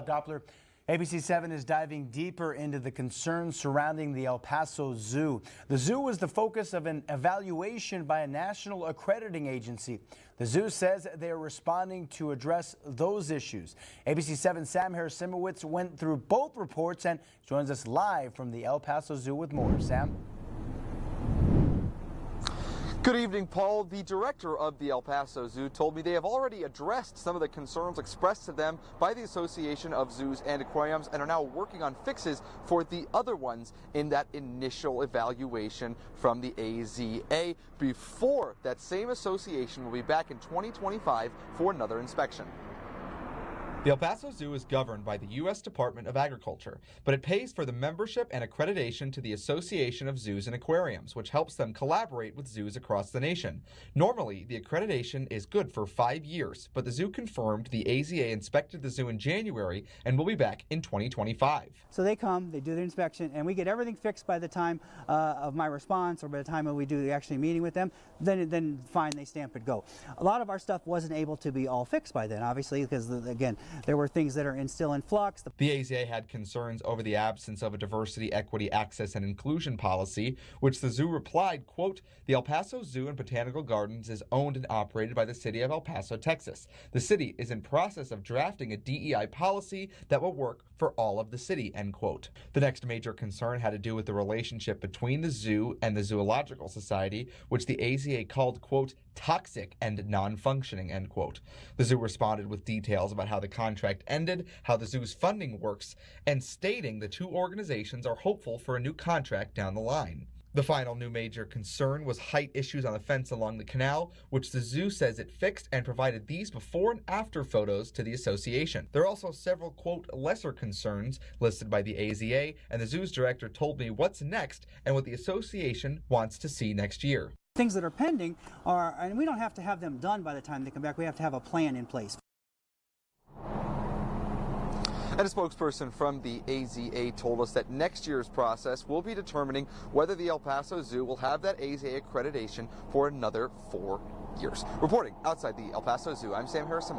Doppler. ABC7 is diving deeper into the concerns surrounding the El Paso Zoo. The zoo was the focus of an evaluation by a national accrediting agency. The zoo says they are responding to address those issues. ABC7's Sam Harris-Simowitz went through both reports and joins us live from the El Paso Zoo with more. Sam? Good evening, Paul. The director of the El Paso Zoo told me they have already addressed some of the concerns expressed to them by the Association of Zoos and Aquariums and are now working on fixes for the other ones in that initial evaluation from the AZA before that same association will be back in 2025 for another inspection. The El Paso Zoo is governed by the U.S. Department of Agriculture, but it pays for the membership and accreditation to the Association of Zoos and Aquariums, which helps them collaborate with zoos across the nation. Normally, the accreditation is good for 5 years, but the zoo confirmed the AZA inspected the zoo in January and will be back in 2025. So they come, they do their inspection, and we get everything fixed by the time of my response or by the time we do the actually meeting with them. Then fine, they stamp it, go. A lot of our stuff wasn't able to be all fixed by then, obviously, because again, there were things that are still in flux. The AZA had concerns over the absence of a diversity, equity, access, and inclusion policy, which the zoo replied, quote, "The El Paso Zoo and Botanical Gardens is owned and operated by the city of El Paso, Texas. The city is in process of drafting a DEI policy that will work for all of the city," end quote. The next major concern had to do with the relationship between the zoo and the Zoological Society, which the AZA called, quote, "toxic and non-functioning," end quote. The zoo responded with details about how the contract ended, how the zoo's funding works, and stating the two organizations are hopeful for a new contract down the line. The final new major concern was height issues on the fence along the canal, which the zoo says it fixed and provided these before and after photos to the association. There are also several, quote, lesser concerns listed by the AZA, and the zoo's director told me what's next and what the association wants to see next year. Things that are pending are, and we don't have to have them done by the time they come back, we have to have a plan in place. And a spokesperson from the AZA told us that next year's process will be determining whether the El Paso Zoo will have that AZA accreditation for another 4 years. Reporting outside the El Paso Zoo, I'm Sam Harris.